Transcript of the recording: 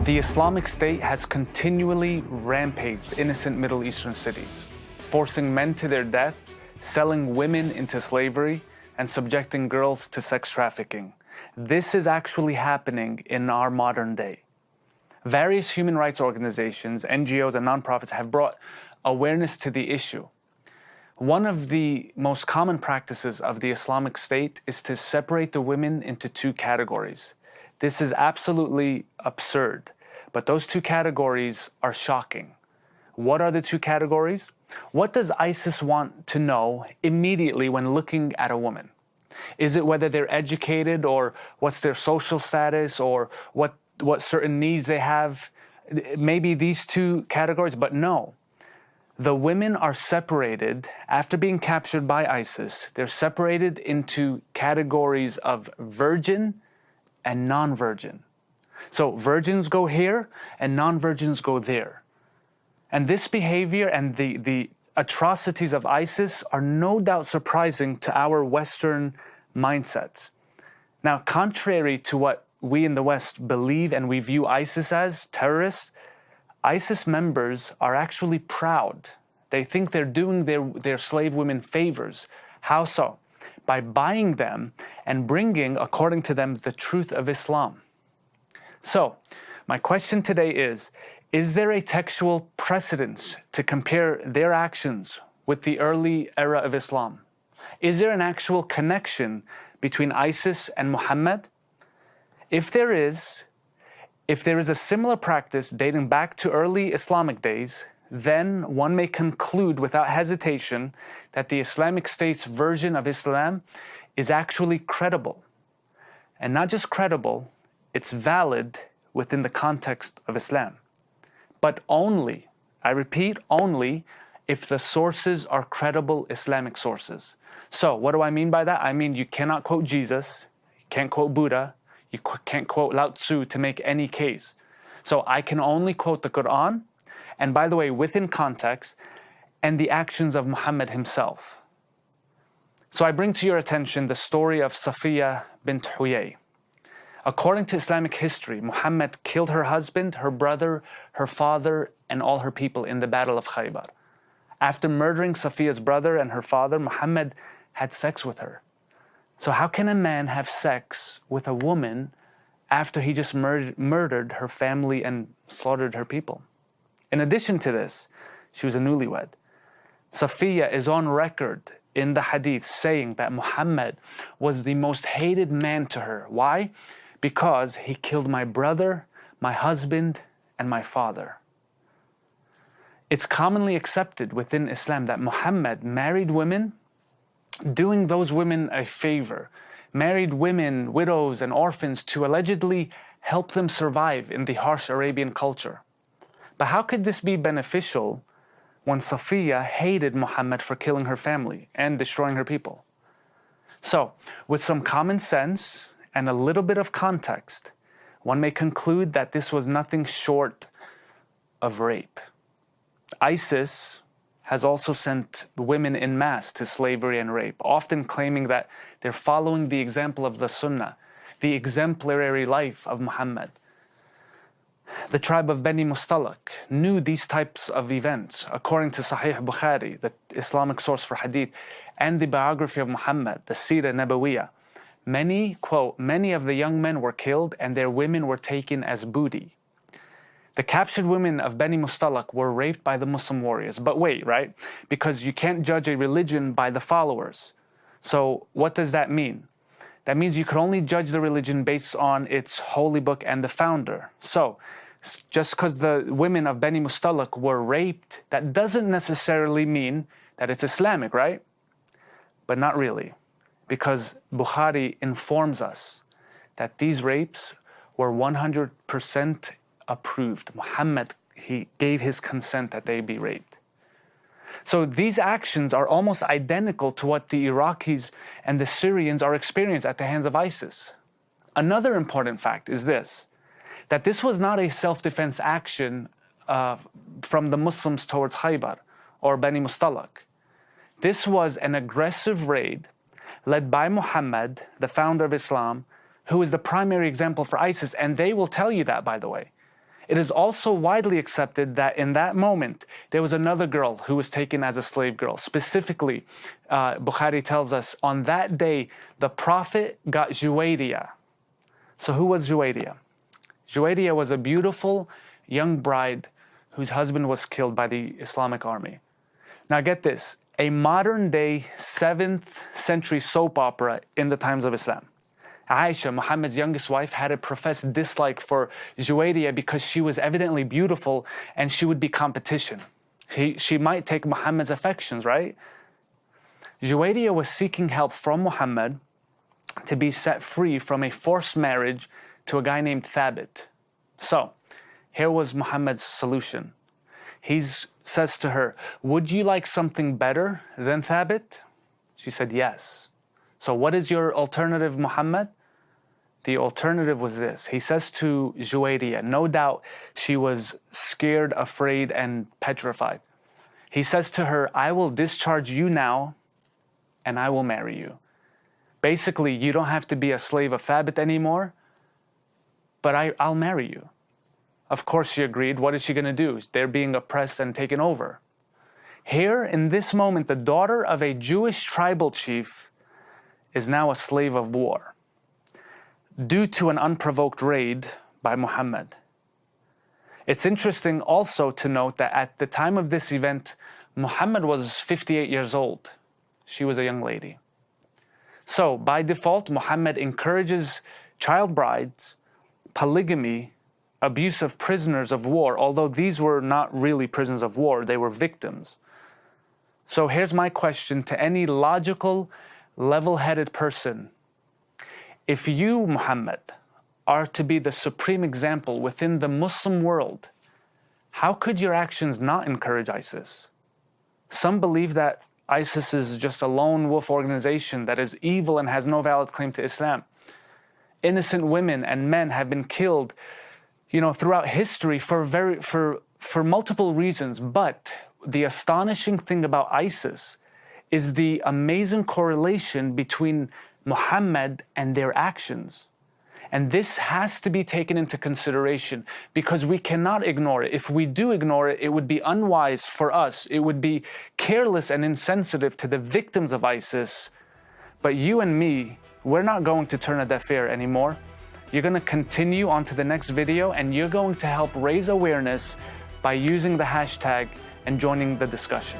The Islamic State has continually rampaged innocent Middle Eastern cities, forcing men to their death, selling women into slavery, and subjecting girls to sex trafficking. This is actually happening in our modern day. Various human rights organizations, NGOs, and nonprofits have brought awareness to the issue. One of the most common practices of the Islamic State is to separate the women into two categories. This is absolutely absurd, but those two categories are shocking. What are the two categories? What does ISIS want to know immediately when looking at a woman? Is it whether they're educated, or what's their social status, or what certain needs they have? Maybe these two categories, but no. The women are separated after being captured by ISIS. They're separated into categories of virgin and non-virgin. So virgins go here and non-virgins go there. And this behavior and the atrocities of ISIS are no doubt surprising to our Western mindsets. Now, contrary to what we in the West believe and we view ISIS as terrorists, ISIS members are actually proud. They think they're doing their slave women favors. How so? By buying them and bringing, according to them, the truth of Islam. So, my question today is there a textual precedence to compare their actions with the early era of Islam? Is there an actual connection between ISIS and Muhammad? If there is a similar practice dating back to early Islamic days, then one may conclude without hesitation that the Islamic State's version of Islam is actually credible. And not just credible, it's valid within the context of Islam. But only, I repeat, only if the sources are credible Islamic sources. So what do I mean by that? I mean you cannot quote Jesus, you can't quote Buddha, you can't quote Lao Tzu to make any case. So I can only quote the Quran, and by the way, within context, and the actions of Muhammad himself. So I bring to your attention the story of Safiya bint Huyay. According to Islamic history, Muhammad killed her husband, her brother, her father, and all her people in the Battle of Khaybar. After murdering Safiya's brother and her father, Muhammad had sex with her. So how can a man have sex with a woman after he just murdered her family and slaughtered her people? In addition to this, she was a newlywed. Safiya is on record in the hadith saying that Muhammad was the most hated man to her. Why? Because he killed my brother, my husband, and my father. It's commonly accepted within Islam that Muhammad married women, doing those women a favor, married women, widows, and orphans to allegedly help them survive in the harsh Arabian culture. But how could this be beneficial when Safiya hated Muhammad for killing her family and destroying her people? So, with some common sense and a little bit of context, one may conclude that this was nothing short of rape. ISIS has also sent women en masse to slavery and rape, often claiming that they're following the example of the Sunnah, the exemplary life of Muhammad. The tribe of Bani Mustalak knew these types of events. According to Sahih Bukhari, the Islamic source for hadith, and the biography of Muhammad, the Sirah Nabawiyah, many, quote, many of the young men were killed and their women were taken as booty. The captured women of Bani Mustalak were raped by the Muslim warriors. But wait, right? Because you can't judge a religion by the followers. So what does that mean? That means you could only judge the religion based on its holy book and the founder. So just because the women of Bani Mustalak were raped, that doesn't necessarily mean that it's Islamic, right? But not really. Because Bukhari informs us that these rapes were 100% approved. Muhammad, he gave his consent that they be raped. So these actions are almost identical to what the Iraqis and the Syrians are experiencing at the hands of ISIS. Another important fact is this, that this was not a self-defense action from the Muslims towards Khaybar or Bani Mustalak. This was an aggressive raid led by Muhammad, the founder of Islam, who is the primary example for ISIS, and they will tell you that, by the way. It is also widely accepted that in that moment, there was another girl who was taken as a slave girl. Specifically, Bukhari tells us, on that day, the Prophet got Juwayriya. So who was Juwayriya? Juwayriya was a beautiful young bride whose husband was killed by the Islamic army. Now get this, a modern day 7th century soap opera in the times of Islam. Aisha, Muhammad's youngest wife, had a professed dislike for Juwayriya because she was evidently beautiful and she would be competition. She might take Muhammad's affections, right? Juwayriya was seeking help from Muhammad to be set free from a forced marriage to a guy named Thabit. So, here was Muhammad's solution. He says to her, would you like something better than Thabit? She said, yes. So what is your alternative, Muhammad? The alternative was this. He says to Juwayriya, no doubt she was scared, afraid, and petrified. He says to her, I will discharge you now, and I will marry you. Basically, you don't have to be a slave of Thabit anymore, but I'll marry you. Of course she agreed. What is she going to do? They're being oppressed and taken over. Here, in this moment, the daughter of a Jewish tribal chief is now a slave of war, due to an unprovoked raid by Muhammad. It's interesting also to note that at the time of this event, Muhammad was 58 years old. She was a young lady. So, by default, Muhammad encourages child brides, polygamy, abuse of prisoners of war, although these were not really prisoners of war, they were victims. So here's my question to any logical, level-headed person. If you, Muhammad, are to be the supreme example within the Muslim world, how could your actions not encourage ISIS? Some believe that ISIS is just a lone wolf organization that is evil and has no valid claim to Islam. Innocent women and men have been killed, throughout history for multiple reasons. But the astonishing thing about ISIS is the amazing correlation between Muhammad and their actions. And this has to be taken into consideration because we cannot ignore it. If we do ignore it, it would be unwise for us. It would be careless and insensitive to the victims of ISIS. But you and me, we're not going to turn a deaf ear anymore. You're going to continue on to the next video and you're going to help raise awareness by using the hashtag and joining the discussion.